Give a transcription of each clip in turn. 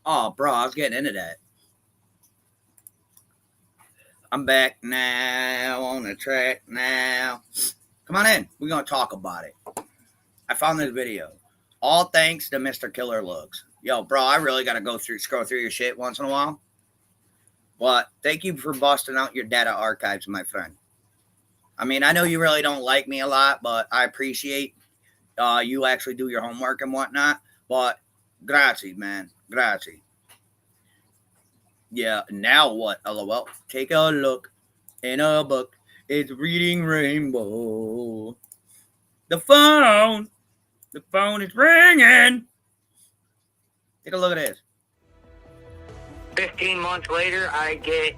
Oh, bro, I was getting into that. I'm back now on the track now. Come on in. We're going to talk about it. I found this video. All thanks to Mr. Killer Looks. Yo, bro, I really got to scroll through your shit once in a while. But thank you for busting out your data archives, my friend. I mean, I know you really don't like me a lot, but I appreciate you actually do your homework and whatnot. But grazie, man. Grazie. Yeah, now what? LOL. Take a look in a book. It's reading rainbow. The phone. The phone is ringing. Take a look at this. 15 months later, I get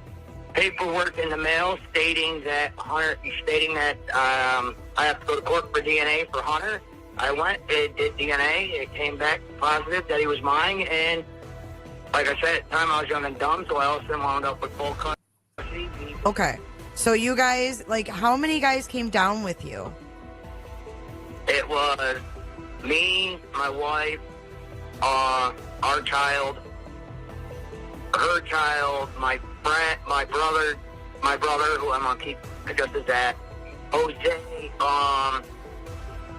paperwork in the mail stating that I have to go to court for DNA for Hunter. I went, it did DNA, it came back positive that he was mine, and like I said, at the time I was young and dumb, so I also wound up with full custody. Okay, so you guys, like, how many guys came down with you? It was me, my wife, our child, her child, my friend, my brother, who I'm gonna keep just as that, Jose,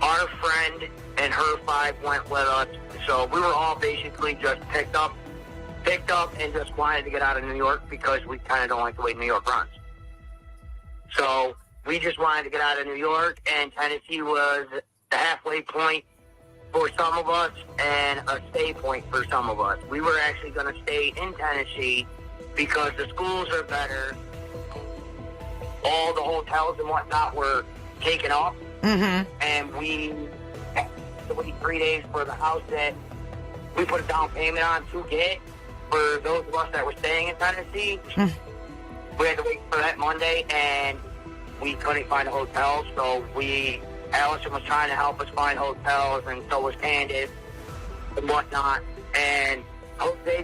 our friend, and her 5 went with us. So we were all basically just picked up and just wanted to get out of New York because we kind of don't like the way New York runs. So we just wanted to get out of New York, and Tennessee was the halfway point for some of us and a stay point for some of us. We were actually going to stay in Tennessee because the schools are better. All the hotels and whatnot were taken off. Mm-hmm. And we had to wait 3 days for the house that we put a down payment on to get. For those of us that were staying in Tennessee, we had to wait for that Monday, and we couldn't find a hotel, so Allison was trying to help us find hotels, and so was Candace and whatnot. And Jose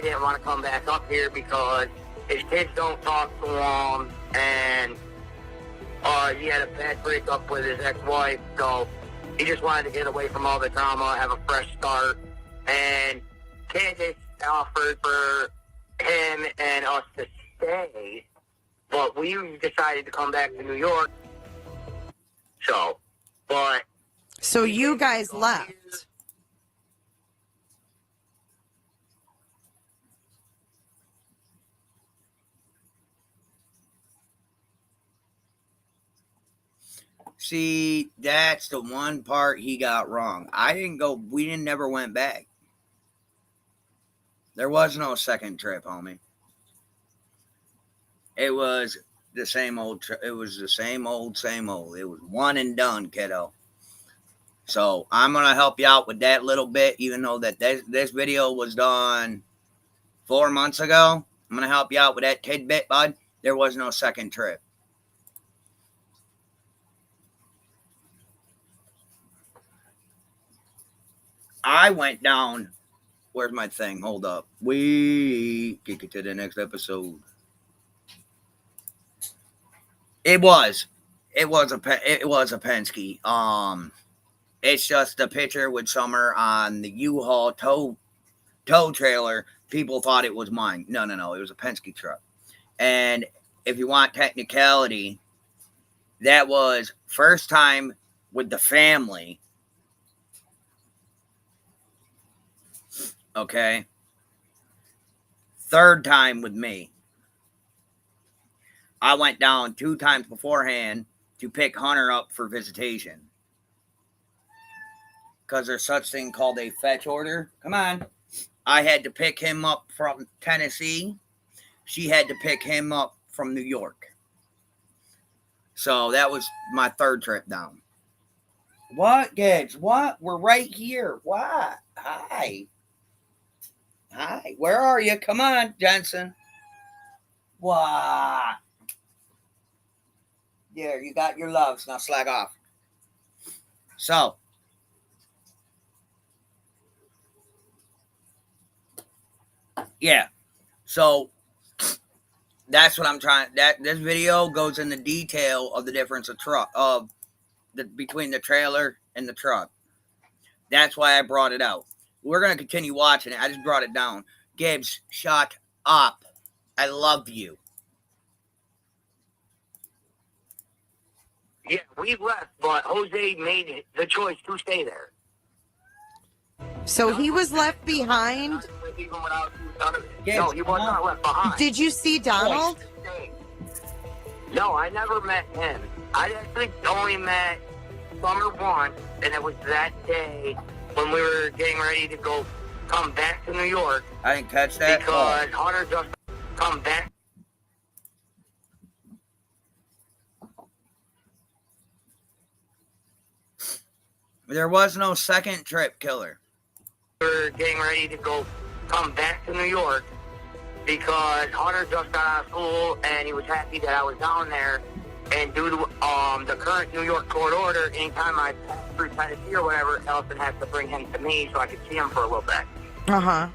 didn't want to come back up here because his kids don't talk to him, and he had a bad breakup with his ex-wife, so he just wanted to get away from all the drama, have a fresh start. And Candace offered for him and us to stay, but we decided to come back to New York. So you guys left. See, that's the one part he got wrong. We never went back. There was no second trip, homie. It was the same old. It was the same old, same old. It was one and done, kiddo. So I'm gonna help you out with that little bit, even though that this video was done 4 months ago. I'm gonna help you out with that tidbit, bud. There was no second trip. I went down. Where's my thing? Hold up. We kick it to the next episode. It was a Penske. It's just a picture with Summer on the U-Haul tow trailer. People thought it was mine. No. It was a Penske truck. And if you want technicality, that was first time with the family. Okay. Third time with me. I went down 2 times beforehand to pick Hunter up for visitation. Because there's such thing called a fetch order. Come on. I had to pick him up from Tennessee. She had to pick him up from New York. So that was my third trip down. What, Gibbs? What? We're right here. What? Hi. Where are you? Come on, Jensen. What? There, you got your loves. Now slag off. So, yeah. So, that's what I'm trying. This video goes into detail of the difference between the trailer and the truck. That's why I brought it out. we're going to continue watching it. I just brought it down. Gibbs, shut up. I love you. Yeah, we left, but Jose made the choice to stay there. So he was left behind. Even without Yes, no, he was not left behind. Did you see Donald? No, I never met him. I actually only met Summer once, and it was that day when we were getting ready to come back to New York. I didn't catch that. Because Hunter just come back. There was no second trip, Killer. We were getting ready to come back to New York because Hunter just got out of school and he was happy that I was down there. And due to the current New York court order, anytime I pass through Tennessee or whatever, Ellison has to bring him to me so I could see him for a little bit. Uh-huh.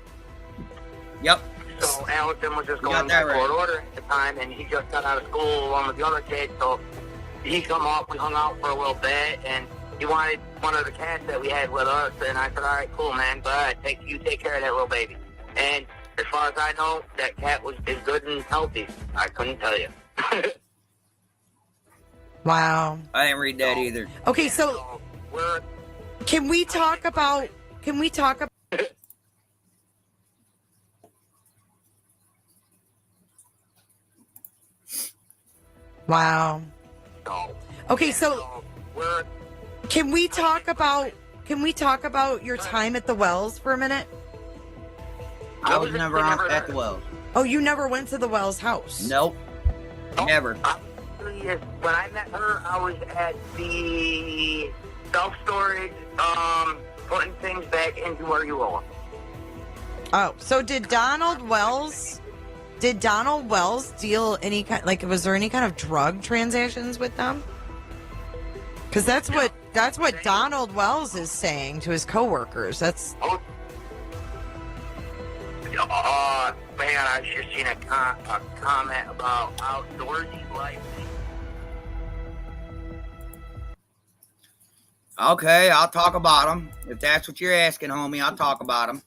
Yep. So Allison was just going that by court right. order at the time, and he just got out of school along with the other kids. So he come up, we hung out for a little bit, and he wanted one of the cats that we had with us. And I said, "All right, cool, man. But you take care of that little baby." And as far as I know, that cat is good and healthy. I couldn't tell you. Wow. I didn't read that either. Okay, so can we talk about? Wow. Okay, so can we talk about your time at the Wells for a minute? I was never at the Wells. Oh, you never went to the Wells house? Nope. Never. When I met her, I was at the self-storage, putting things back into where you owe them. Oh, so did Donald Wells deal any kind, like, was there any kind of drug transactions with them? Because that's what Donald Wells is saying to his coworkers. That's. Man, I just seen a comment about outdoorsy life. Okay, I'll talk about them. If that's what you're asking, homie, I'll talk about them.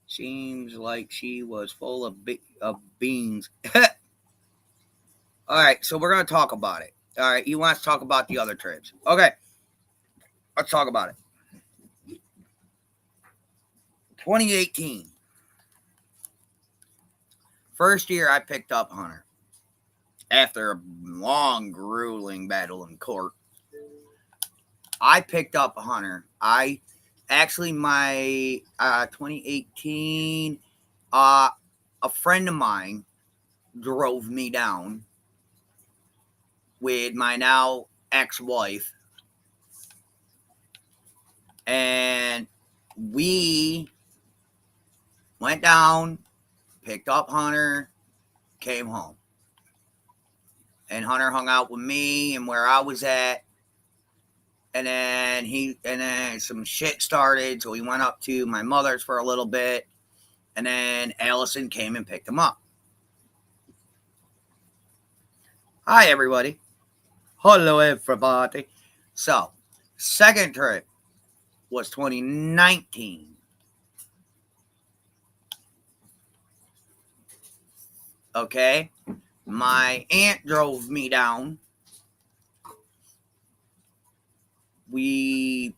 Seems like she was full of beans. All right, so we're going to talk about it. All right, you want to talk about the other trips. Okay, let's talk about it. 2018. First year I picked up Hunter. After a long, grueling battle in court, I picked up Hunter. My 2018, a friend of mine drove me down with my now ex-wife, and we went down, picked up Hunter, came home. And Hunter hung out with me and where I was at. And then some shit started. So he went up to my mother's for a little bit. And then Allison came and picked him up. Hi, everybody. Hello, everybody. So, second trip was 2019. Okay. My aunt drove me down. We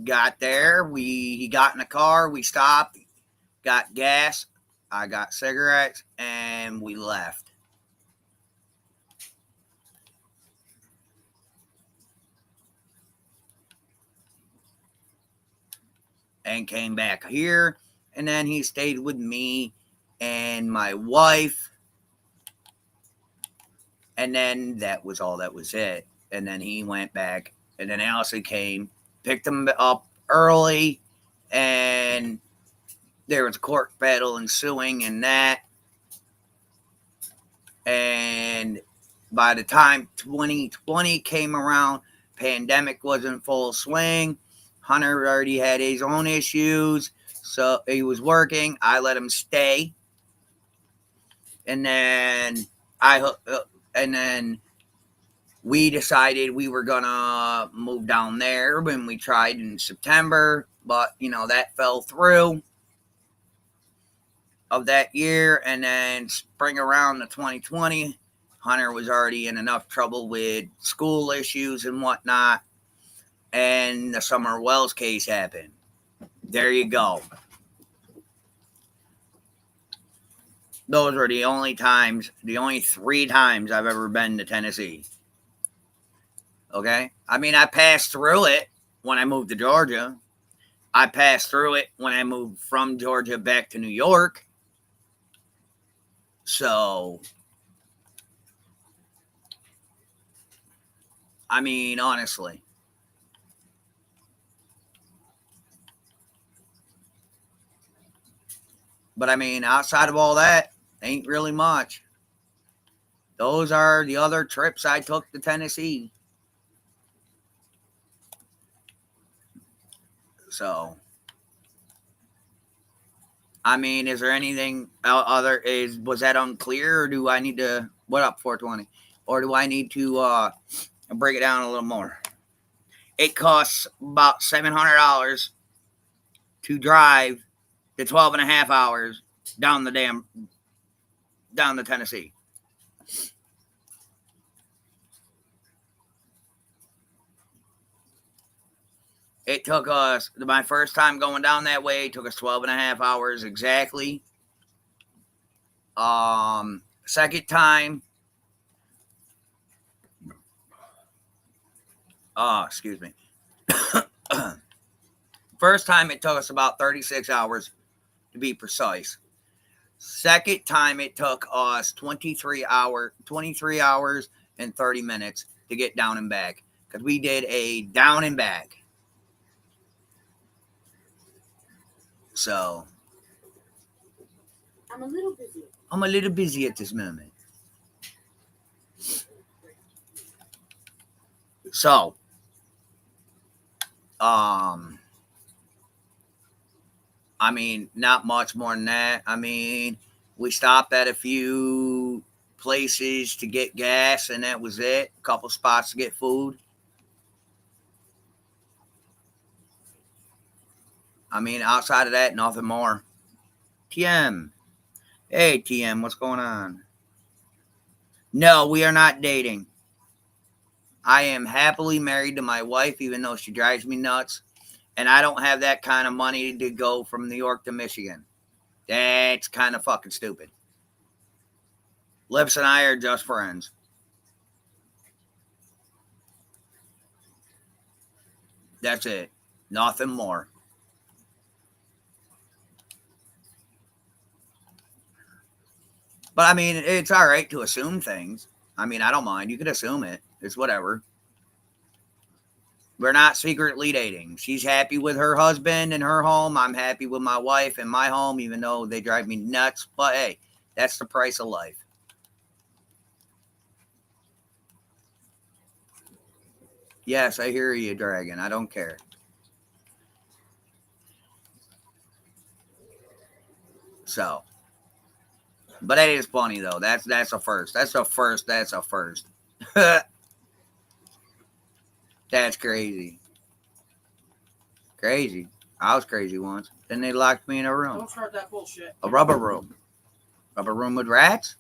got there. He got in the car. We stopped, got gas. I got cigarettes, and we left. And came back here. And then he stayed with me and my wife. And then that was all that was it. And then he went back. And then Allison came, picked him up early. And there was a court battle ensuing and that. And by the time 2020 came around, pandemic was in full swing. Hunter already had his own issues. So he was working. I let him stay. And then we decided we were gonna move down there when we tried in September, but that fell through of that year. And then spring around the 2020, Hunter was already in enough trouble with school issues and whatnot, and the Summer Wells case happened. There you go. Those were the only 3 times I've ever been to Tennessee. Okay? I mean, I passed through it when I moved to Georgia. I passed through it when I moved from Georgia back to New York. So, I mean, honestly. But I mean, outside of all that, ain't really much. Those are the other trips I took to Tennessee. So, I mean, is there anything other? Was that unclear, or do I need to? What up, 420? Or do I need to break it down a little more? It costs about $700 to drive the 12 and a half hours down the Tennessee. It took us, my first time going down that way, it took us 12 and a half hours exactly. Second time, excuse me. First time it took us about 36 hours to be precise. Second time it took us 23 hours and 30 minutes to get down and back, because we did a down and back. So I'm a little busy. I'm a little busy at this moment. So, I mean, not much more than that. I mean, we stopped at a few places to get gas, and that was it. A couple spots to get food. I mean, outside of that, nothing more. TM. Hey, TM, what's going on? No, we are not dating. I am happily married to my wife, even though she drives me nuts. And I don't have that kind of money to go from New York to Michigan. That's kind of fucking stupid. Lips and I are just friends. That's it. Nothing more. But I mean, it's all right to assume things. I mean, I don't mind. You could assume it. It's whatever. We're not secretly dating. She's happy with her husband and her home. I'm happy with my wife and my home, even though they drive me nuts. But hey, that's the price of life. Yes, I hear you, Dragon. I don't care. So, but that is funny though. That's a first. That's a first. That's a first. That's crazy. Crazy. I was crazy once. Then they locked me in a room. Don't start that bullshit. A rubber room. Rubber room with rats?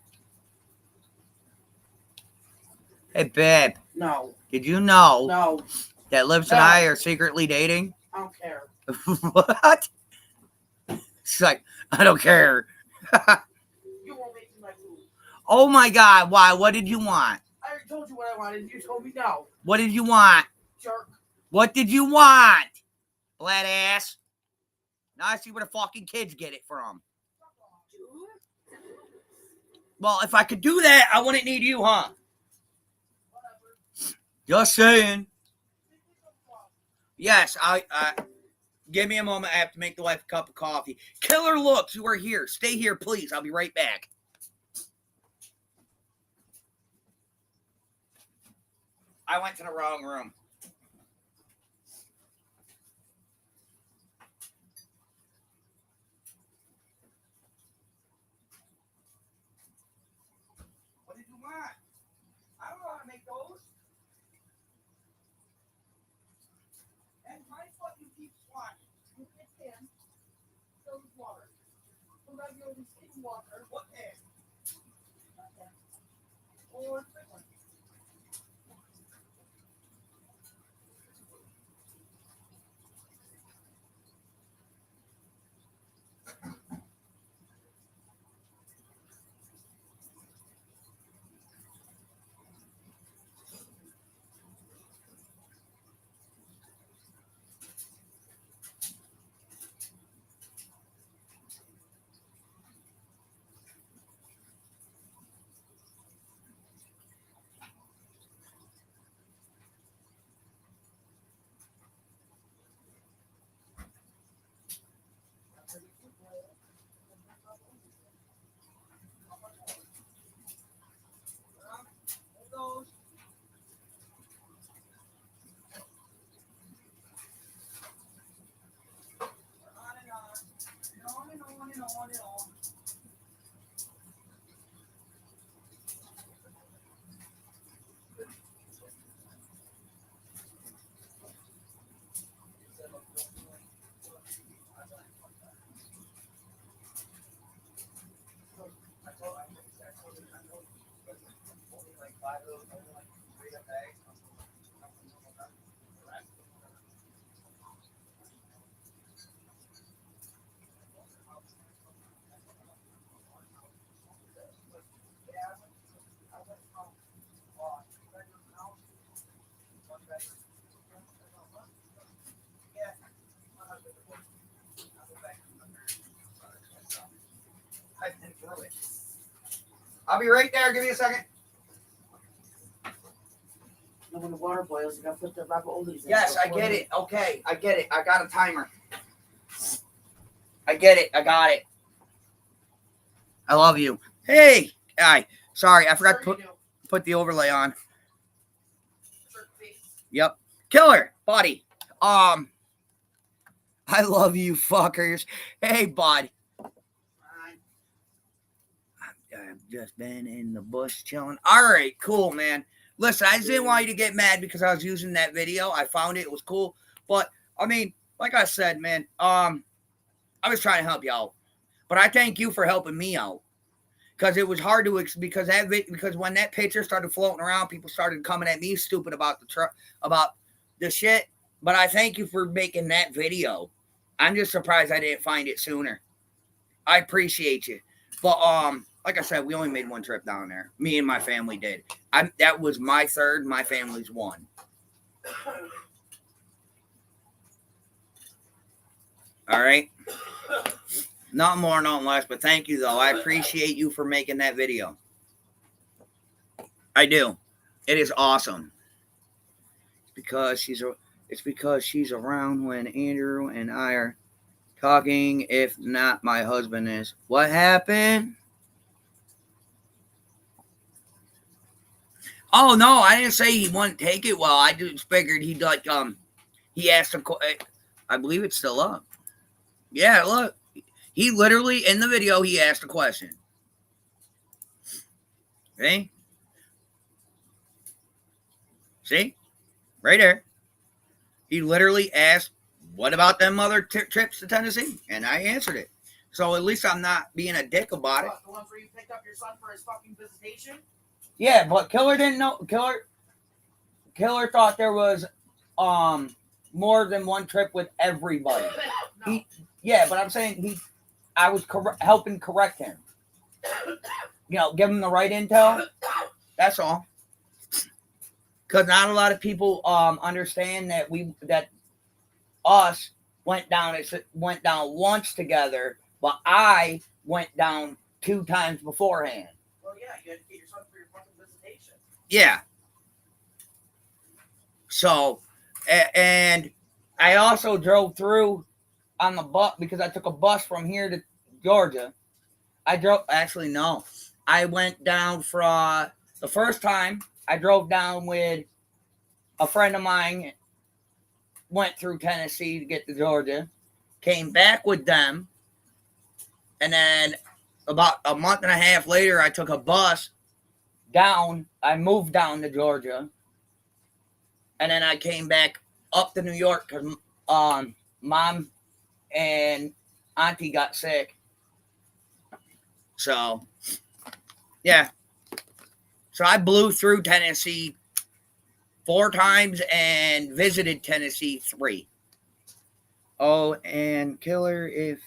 Hey, babe. No. Did you know No. that Lips and I are secretly dating? I don't care. What? She's like, I don't care. You won't make me my food. Oh my God. Why? What did you want? I already told you what I wanted. You told me no. What did you want? Jerk. What did you want? Flat ass. Now I see where the fucking kids get it from. Well, if I could do that, I wouldn't need you, huh? Just saying. Yes, I give me a moment. I have to make the wife a cup of coffee. Killer Looks, you are here. Stay here, please. I'll be right back. I went to the wrong room. What did you want? I don't know how to make those. Watch. You get in. Fill with water. Put regularly in water. What pan? Okay. Or quick one. On. I'll be right there. Give me a second. And when the water boils, you gotta put the rubber oldies in. Yes, I get it. Okay, I get it. I got a timer. I get it. I got it. I love you. Hey, sorry, I forgot to put the overlay on. Yep. Killer, buddy. I love you fuckers. Hey, bud. I've just been in the bush chilling. All right, cool, man. Listen, I just didn't want you to get mad because I was using that video. I found it. It was cool. But, I mean, like I said, man, I was trying to help you out. But I thank you for helping me out. Because it was hard to, because when that picture started floating around, people started coming at me stupid about about the shit. But I thank you for making that video. I'm just surprised I didn't find it sooner. I appreciate you. But, like I said, we only made one trip down there. Me and my family did. That was my third. My family's one. All right. Not more, not less. But thank you, though. I appreciate you for making that video. I do. It is awesome. It's because she's around when Andrew and I are talking. If not, my husband is. What happened? Oh, no, I didn't say he wouldn't take it. Well, I just figured he'd he asked a I believe it's still up. Yeah, look. He literally, in the video, he asked a question. Okay? See? Right there. He literally asked, what about them other trips to Tennessee? And I answered it. So at least I'm not being a dick about it. The ones where you picked up your son for his fucking visitation? Yeah, but Killer didn't know. Killer thought there was more than one trip with everybody. No. But I'm saying I was helping correct him. Give him the right intel. That's all. Because not a lot of people understand that us went down once together, but I went down 2 times beforehand. Well, yeah, you had to get your son for your fucking visitation. Yeah. So, and I also drove through on the bus because I took a bus from here to Georgia. I went down from the first time I drove down with a friend of mine, went through Tennessee to get to Georgia, came back with them, and then about a month and a half later, I took a bus down. I moved down to Georgia, and then I came back up to New York because mom and auntie got sick. So, yeah. So I blew through Tennessee 4 times and visited Tennessee 3. Oh, and killer, if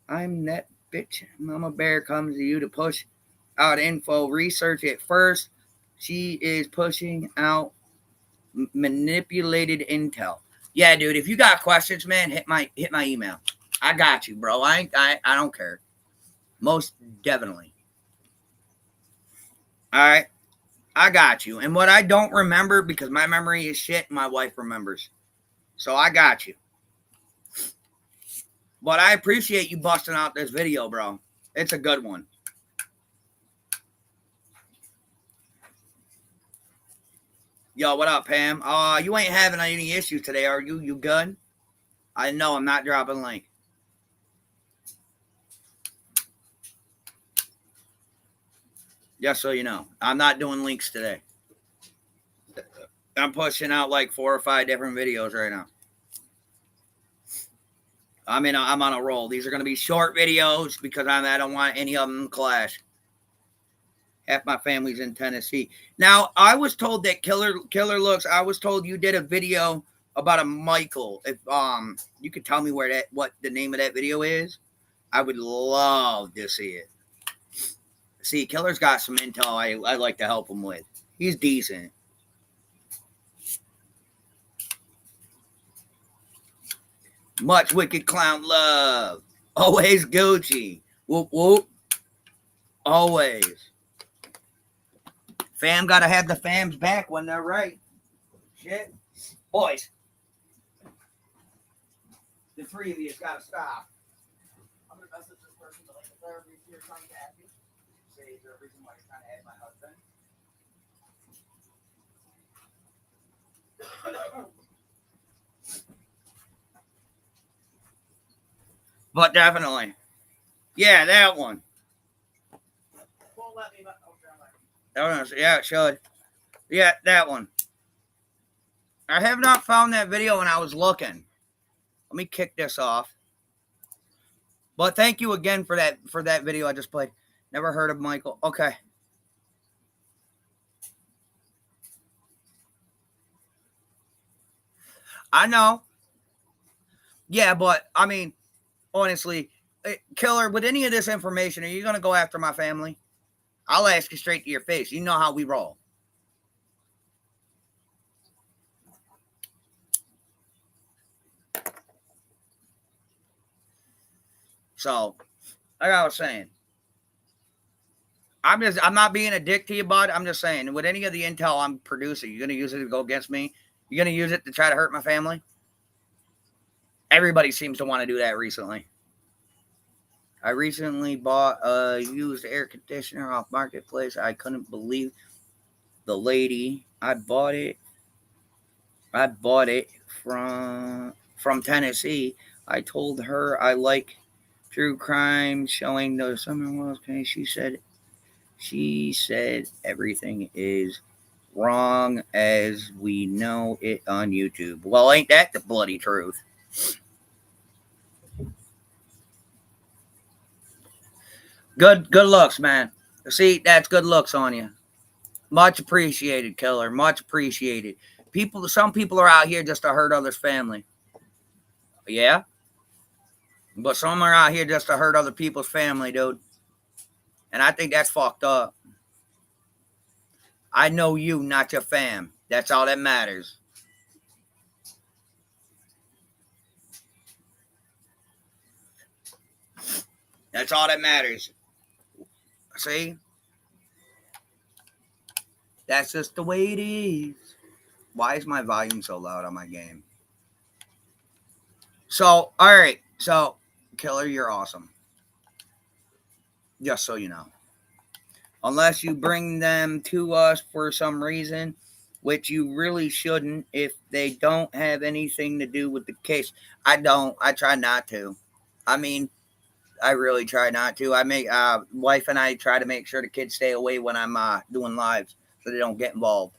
I'm that bitch, Mama Bear comes to you to push out info, research it first. She is pushing out manipulated intel. Yeah, dude, if you got questions, man, hit my email. I got you, bro. I don't care. Most definitely. All right. I got you. And what I don't remember, because my memory is shit, my wife remembers. So I got you. But I appreciate you busting out this video, bro. It's a good one. Yo, what up, Pam? You ain't having any issues today, are you? You good? I know I'm not dropping a link. Just so you know, I'm not doing links today. I'm pushing out like 4 or 5 different videos right now. I'm on a roll. These are going to be short videos because I don't want any of them to clash. Half my family's in Tennessee. Now, I was told that Killer Looks, I was told you did a video about a Michael. If you could tell me what the name of that video is, I would love to see it. See, Killer's got some intel I like to help him with. He's decent. Much wicked clown love. Always Gucci. Whoop, whoop. Always. Fam gotta have the fams back when they're right. Shit. Boys. The 3 of you gotta stop. I'm gonna message this person, but like, is there a reason you're trying to add me? Say, is there a reason why you're trying to add my husband? But definitely. Yeah, that one. Won't let me, but okay, I'm like, Yeah, it should. Yeah, that one. I have not found that video when I was looking. Let me kick this off. But thank you again for that video I just played. Never heard of Michael. Okay. I know. Yeah, but I mean, honestly, Killer, with any of this information, are you going to go after my family? I'll ask you straight to your face. You know how we roll. So, like I was saying, I'm not being a dick to you, bud. I'm just saying, with any of the intel I'm producing, you're going to use it to go against me? You're going to use it to try to hurt my family? Everybody seems to want to do that recently. I recently bought a used air conditioner off Marketplace. I couldn't believe the lady. I bought it from Tennessee. I told her I like true crime, showing the Summer Wells case. She said everything is wrong as we know it on YouTube. Well, ain't that the bloody truth? Good looks, man. See, that's good looks on you. Much appreciated, Killer. Much appreciated. Some people are out here just to hurt others' family. Yeah? But some are out here just to hurt other people's family, dude. And I think that's fucked up. I know you, not your fam. That's all that matters. That's all that matters. See? That's just the way it is. Why is my volume so loud on my game? So, all right. So, Killer, you're awesome. Just so you know. Unless you bring them to us for some reason, which you really shouldn't if they don't have anything to do with the case. I don't. I try not to. I mean, I really try not to. Wife and I try to make sure the kids stay away when I'm doing lives so they don't get involved.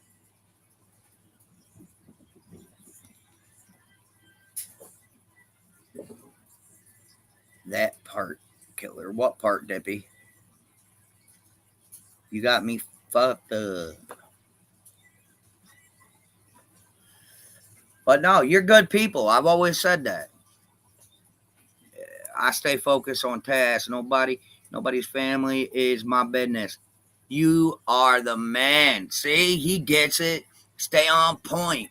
part, Killer? What part, Dippy? You got me fucked up. But no, you're good people. I've always said that. I stay focused on tasks. Nobody's family is my business. You are the man. See, he gets it. Stay on point.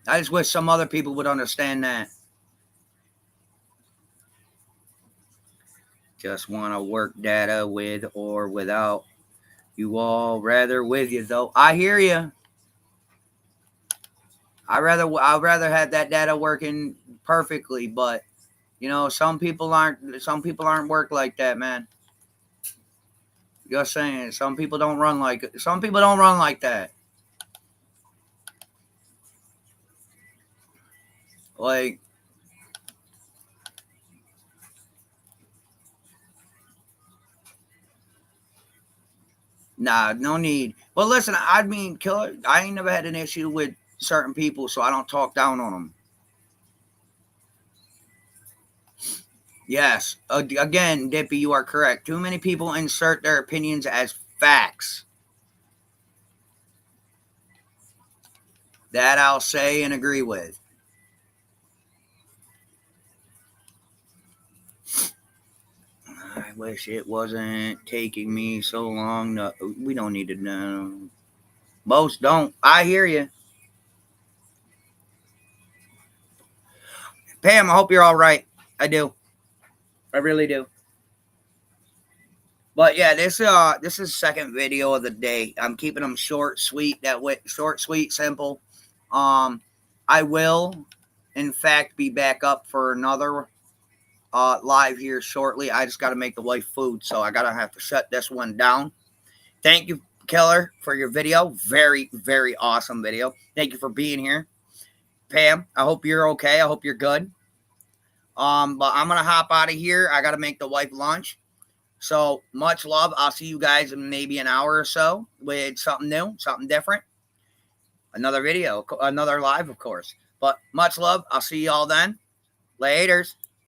I just wish some other people would understand that. Just want to work data with or without you all. Rather with you, though. I hear you. I'd rather have that data working perfectly, but you know, some people aren't work like that, man. Just saying, some people don't run like that. Like, nah, no need. But listen, I mean, Killer, I ain't never had an issue with certain people, so I don't talk down on them. Yes, again, Dippy, you are correct. Too many people insert their opinions as facts. That I'll say and agree with. I wish it wasn't taking me so long. No, we don't need to know. Most don't. I hear you. Pam, I hope you're all right. I do. I really do. But yeah, this is second video of the day. I'm keeping them short, sweet. Short, sweet, simple. I will, in fact, be back up for another live here shortly. I just got to make the wife food, so I gotta have to shut this one down. Thank you, Killer, for your video. Very, very awesome video. Thank you for being here. Pam, I hope you're okay. I hope you're good. But I'm gonna hop out of here. I gotta make the wife lunch. So much love. I'll see you guys in maybe an hour or so with something new, something different. Another video, another live, of course. But much love. I'll see you all then. Laters.